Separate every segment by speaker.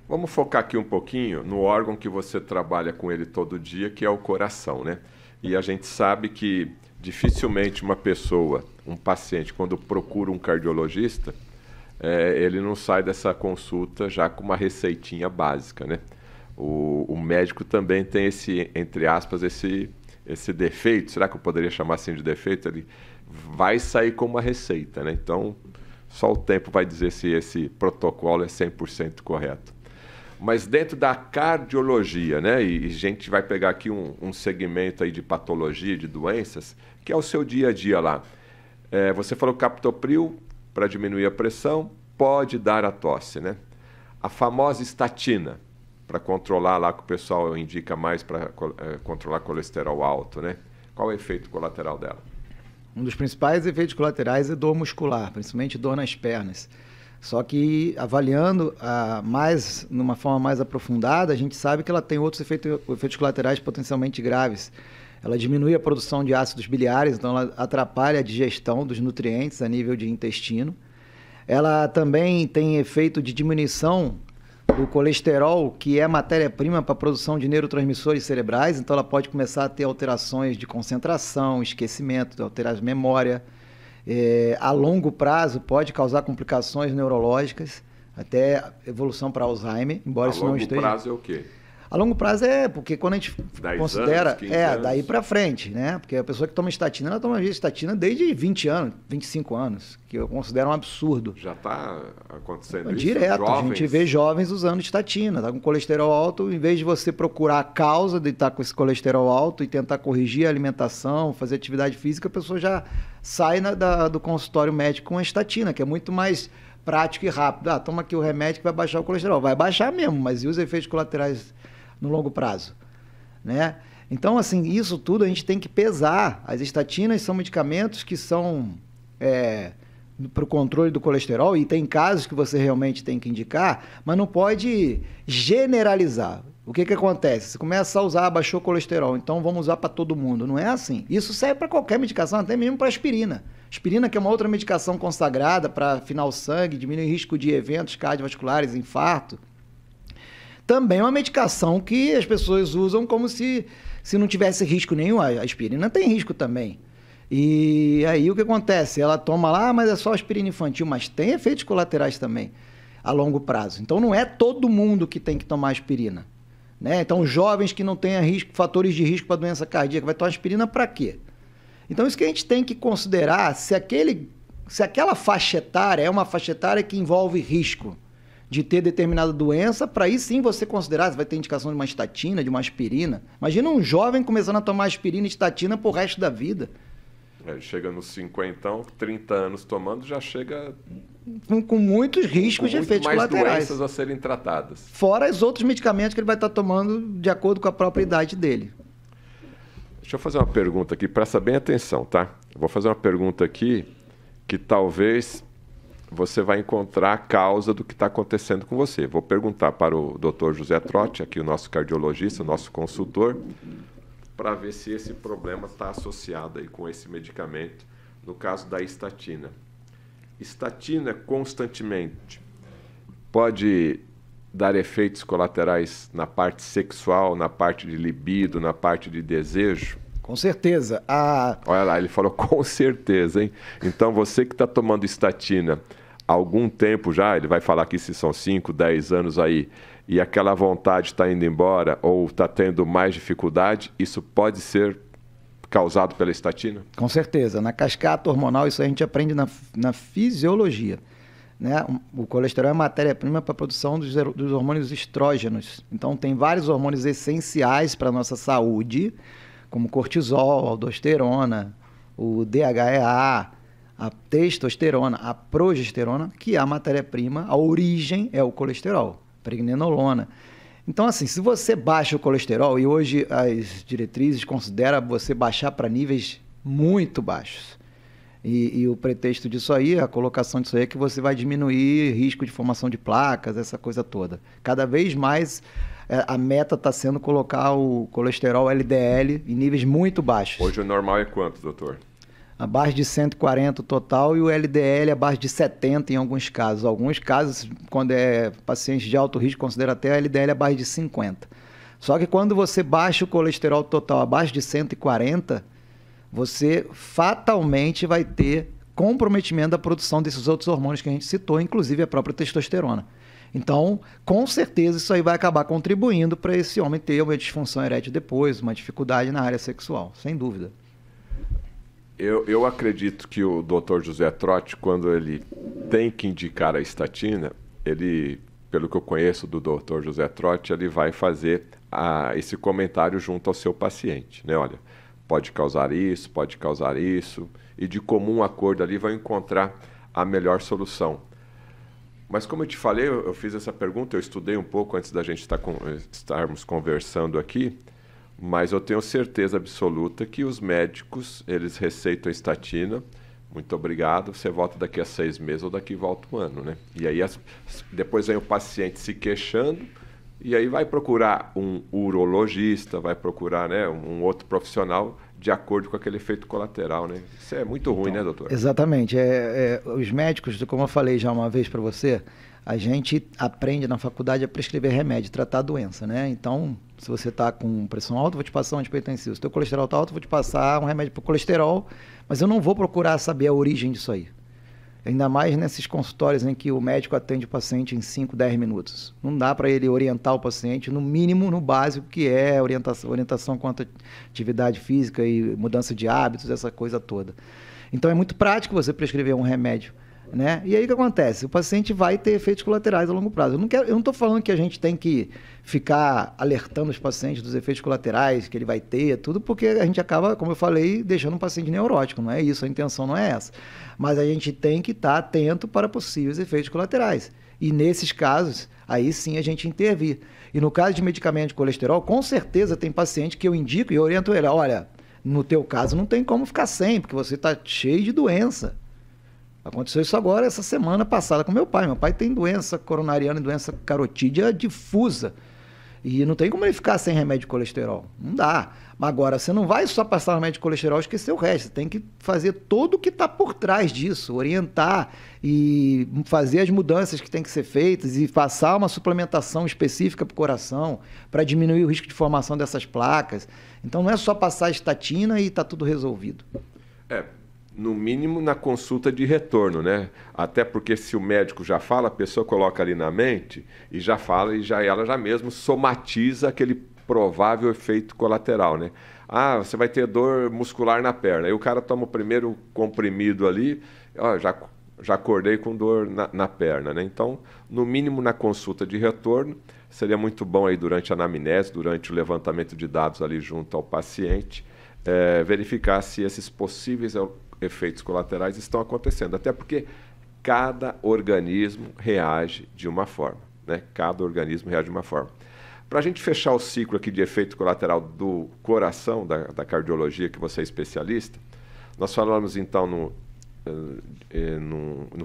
Speaker 1: Vamos focar aqui um pouquinho no órgão que você trabalha com ele todo dia, que é o coração, né? E a gente sabe que dificilmente uma pessoa, um paciente, quando procura um cardiologista, ele não sai dessa consulta já com uma receitinha básica, né? O médico também tem esse, entre aspas, esse defeito, será que eu poderia chamar assim de defeito? Ele vai sair com uma receita, né? Então, só o tempo vai dizer se esse protocolo é 100% correto. Mas dentro da cardiologia, né? E a gente vai pegar aqui um segmento aí de patologia, de doenças, que é o seu dia a dia lá. Você falou captopril, para diminuir a pressão, pode dar a tosse, né? A famosa estatina, para controlar lá, que o pessoal indica mais para controlar colesterol alto, né? Qual é o efeito colateral dela?
Speaker 2: Um dos principais efeitos colaterais é dor muscular, principalmente dor nas pernas. Só que avaliando numa forma mais aprofundada, a gente sabe que ela tem outros efeitos colaterais potencialmente graves. Ela diminui a produção de ácidos biliares, então ela atrapalha a digestão dos nutrientes a nível de intestino. Ela também tem efeito de diminuição do colesterol, que é matéria-prima para a produção de neurotransmissores cerebrais, então ela pode começar a ter alterações de concentração, esquecimento, alterar a memória. A longo prazo pode causar complicações neurológicas, até evolução para Alzheimer, embora isso não esteja...
Speaker 1: A longo prazo é o quê?
Speaker 2: A longo prazo porque quando a gente
Speaker 1: 10
Speaker 2: considera...
Speaker 1: anos, 15 anos.
Speaker 2: Daí para frente, né? Porque a pessoa que toma estatina, ela toma estatina desde 20 anos, 25 anos, que eu considero um absurdo.
Speaker 1: Já está acontecendo isso?
Speaker 2: Direto,
Speaker 1: Jovens?
Speaker 2: a gente vê jovens usando estatina, tá com colesterol alto, em vez de você procurar a causa de estar com esse colesterol alto e tentar corrigir a alimentação, fazer atividade física, a pessoa já sai do consultório médico com a estatina, que é muito mais prático e rápido. Toma aqui o remédio que vai baixar o colesterol. Vai baixar mesmo, mas e os efeitos colaterais no longo prazo, né? Então, assim, isso tudo a gente tem que pesar. As estatinas são medicamentos que são para o controle do colesterol, e tem casos que você realmente tem que indicar, mas não pode generalizar. O que acontece? Você começa a usar, baixou o colesterol, então vamos usar para todo mundo. Não é assim. Isso serve para qualquer medicação, até mesmo para aspirina. Aspirina, que é uma outra medicação consagrada para afinar o sangue, diminuir o risco de eventos cardiovasculares, infarto. Também é uma medicação que as pessoas usam como se não tivesse risco nenhum. A aspirina tem risco também. E aí o que acontece? Ela toma lá, mas é só aspirina infantil, mas tem efeitos colaterais também a longo prazo. Então não é todo mundo que tem que tomar aspirina, né? Então jovens que não tenham fatores de risco para doença cardíaca, vai tomar aspirina para quê? Então isso que a gente tem que considerar, se aquela faixa etária é uma faixa etária que envolve risco de ter determinada doença, para aí sim você considerar, você vai ter indicação de uma estatina, de uma aspirina. Imagina um jovem começando a tomar aspirina e estatina pro resto da vida.
Speaker 1: Chega nos 50, 30 anos tomando, já chega...
Speaker 2: Com muitos riscos de efeitos colaterais.
Speaker 1: Mais doenças a serem tratadas.
Speaker 2: Fora os outros medicamentos que ele vai estar tomando de acordo com a própria idade dele.
Speaker 1: Deixa eu fazer uma pergunta aqui, presta bem atenção, tá? Eu vou fazer uma pergunta aqui que talvez você vai encontrar a causa do que está acontecendo com você. Vou perguntar para o Dr. José Trotti, aqui o nosso cardiologista, o nosso consultor, para ver se esse problema está associado aí com esse medicamento, no caso da estatina. Estatina constantemente pode dar efeitos colaterais na parte sexual, na parte de libido, na parte de desejo?
Speaker 2: Com certeza.
Speaker 1: Olha lá, ele falou com certeza, hein? Então, você que está tomando estatina há algum tempo já, ele vai falar aqui se são 5, 10 anos aí, e aquela vontade está indo embora ou está tendo mais dificuldade, isso pode ser causado pela estatina?
Speaker 2: Com certeza. Na cascata hormonal, isso a gente aprende na fisiologia, né? O colesterol é matéria-prima para a produção dos hormônios estrógenos. Então, tem vários hormônios essenciais para a nossa saúde, como cortisol, aldosterona, o DHEA, a testosterona, a progesterona, que é a matéria-prima, a origem é o colesterol, pregnenolona. Então, assim, se você baixa o colesterol, e hoje as diretrizes consideram você baixar para níveis muito baixos, e o pretexto disso aí, a colocação disso aí é que você vai diminuir risco de formação de placas, essa coisa toda. Cada vez mais a meta está sendo colocar o colesterol LDL em níveis muito baixos.
Speaker 1: Hoje o normal é quanto, doutor?
Speaker 2: abaixo de 140 o total e o LDL abaixo de 70 em alguns casos. Alguns casos, quando é paciente de alto risco, considera até a LDL abaixo de 50. Só que quando você baixa o colesterol total abaixo de 140, você fatalmente vai ter comprometimento da produção desses outros hormônios que a gente citou, inclusive a própria testosterona. Então, com certeza, isso aí vai acabar contribuindo para esse homem ter uma disfunção erétil depois, uma dificuldade na área sexual, sem dúvida.
Speaker 1: Eu acredito que o Dr. José Trotti, quando ele tem que indicar a estatina, ele, pelo que eu conheço do Dr. José Trotti, ele vai fazer esse comentário junto ao seu paciente, né? Olha, pode causar isso, e de comum acordo ali vai encontrar a melhor solução. Mas como eu te falei, eu fiz essa pergunta, eu estudei um pouco antes da gente estarmos conversando aqui, mas eu tenho certeza absoluta que os médicos, eles receitam estatina, muito obrigado, você volta daqui a 6 meses ou daqui volta um ano, né? E aí depois vem o paciente se queixando, e aí vai procurar um urologista, vai procurar, né, um outro profissional de acordo com aquele efeito colateral, né? Isso é muito ruim, né, doutor?
Speaker 2: Exatamente. Os médicos, como eu falei já uma vez para você, a gente aprende na faculdade a prescrever remédio, tratar a doença, né? Então, se você está com pressão alta, eu vou te passar um antihipertensivo. Se o teu colesterol está alto, eu vou te passar um remédio para o colesterol, mas eu não vou procurar saber a origem disso aí. Ainda mais nesses consultórios em que o médico atende o paciente em 5, 10 minutos. Não dá para ele orientar o paciente no mínimo, no básico, que é orientação quanto à atividade física e mudança de hábitos, essa coisa toda. Então é muito prático você prescrever um remédio, né? E aí o que acontece? O paciente vai ter efeitos colaterais a longo prazo. Eu não estou falando que a gente tem que ficar alertando os pacientes dos efeitos colaterais que ele vai ter, tudo, porque a gente acaba, como eu falei, deixando um paciente neurótico. Não é isso, a intenção não é essa. Mas a gente tem que estar atento para possíveis efeitos colaterais. E nesses casos, aí sim a gente intervir. E no caso de medicamento de colesterol, com certeza tem paciente que eu indico e eu oriento ele, olha, no teu caso não tem como ficar sem, porque você está cheio de doença. Aconteceu isso agora, essa semana passada, com meu pai. Meu pai tem doença coronariana e doença carotídea difusa. E não tem como ele ficar sem remédio de colesterol. Não dá. Mas agora, você não vai só passar o remédio de colesterol e esquecer o resto. Você tem que fazer tudo o que está por trás disso. Orientar e fazer as mudanças que têm que ser feitas e passar uma suplementação específica para o coração para diminuir o risco de formação dessas placas. Então, não é só passar a estatina e está tudo resolvido.
Speaker 1: No mínimo na consulta de retorno, né? Até porque se o médico já fala, a pessoa coloca ali na mente e já fala e ela já mesmo somatiza aquele provável efeito colateral, né? Ah, você vai ter dor muscular na perna. Aí o cara toma o primeiro comprimido ali, ó, já acordei com dor na perna, né? Então, no mínimo na consulta de retorno, seria muito bom aí durante a anamnese, durante o levantamento de dados ali junto ao paciente, verificar se esses possíveis efeitos colaterais estão acontecendo, até porque cada organismo reage de uma forma, né? Cada organismo reage de uma forma. Para a gente fechar o ciclo aqui de efeito colateral do coração, da cardiologia, que você é especialista, nós falamos então no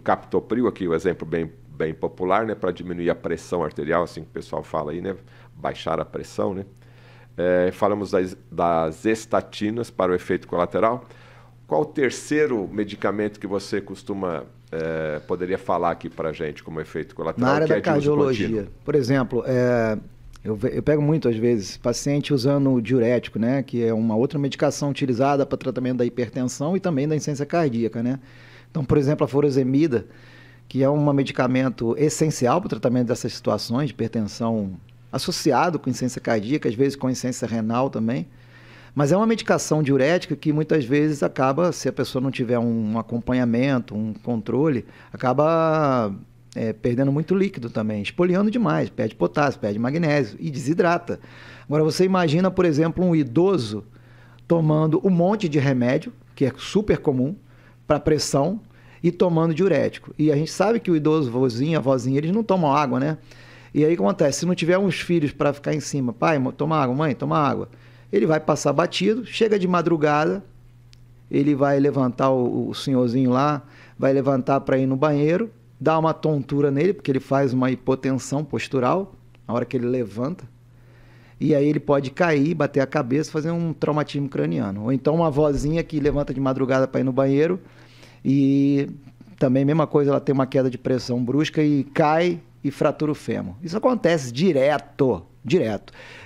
Speaker 1: captopril, aqui o exemplo bem popular, né? Para diminuir a pressão arterial, assim que o pessoal fala aí, né? Baixar a pressão, né? Falamos das estatinas para o efeito colateral. Qual o terceiro medicamento que você poderia falar aqui para a gente como efeito colateral?
Speaker 2: Na área da cardiologia, por exemplo, eu pego muito às vezes paciente usando o diurético, né, que é uma outra medicação utilizada para tratamento da hipertensão e também da insuficiência cardíaca, né? Então, por exemplo, a furosemida, que é um medicamento essencial para o tratamento dessas situações de hipertensão associado com insuficiência cardíaca, às vezes com insuficiência renal também. Mas é uma medicação diurética que muitas vezes acaba, se a pessoa não tiver um acompanhamento, um controle, acaba perdendo muito líquido também, espoliando demais, perde potássio, perde magnésio e desidrata. Agora você imagina, por exemplo, um idoso tomando um monte de remédio, que é super comum, para pressão, e tomando diurético. E a gente sabe que o idoso, vozinho, a vozinha, eles não tomam água, né? E aí o que acontece? Se não tiver uns filhos para ficar em cima, pai, toma água, mãe, toma água. Ele vai passar batido, chega de madrugada, ele vai levantar o senhorzinho lá, vai levantar para ir no banheiro, dá uma tontura nele, porque ele faz uma hipotensão postural, na hora que ele levanta, e aí ele pode cair, bater a cabeça, fazer um traumatismo craniano. Ou então uma vozinha que levanta de madrugada para ir no banheiro e também, mesma coisa, ela tem uma queda de pressão brusca e cai e fratura o fêmur. Isso acontece direto.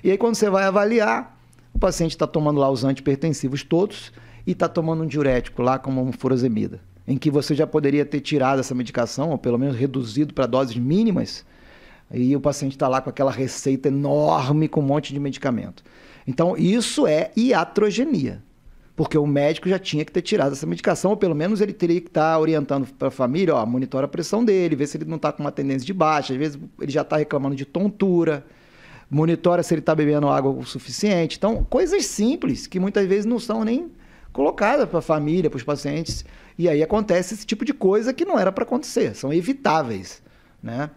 Speaker 2: E aí quando você vai avaliar, o paciente está tomando lá os antipertensivos todos e está tomando um diurético lá como um furosemida, em que você já poderia ter tirado essa medicação, ou pelo menos reduzido para doses mínimas, e o paciente está lá com aquela receita enorme com um monte de medicamento. Então, isso é iatrogenia, porque o médico já tinha que ter tirado essa medicação, ou pelo menos ele teria que estar orientando para a família, ó, monitora a pressão dele, vê se ele não está com uma tendência de baixa, às vezes ele já está reclamando de tontura, monitora se ele está bebendo água o suficiente. Então, coisas simples que muitas vezes não são nem colocadas para a família, para os pacientes, e aí acontece esse tipo de coisa que não era para acontecer, são evitáveis, né?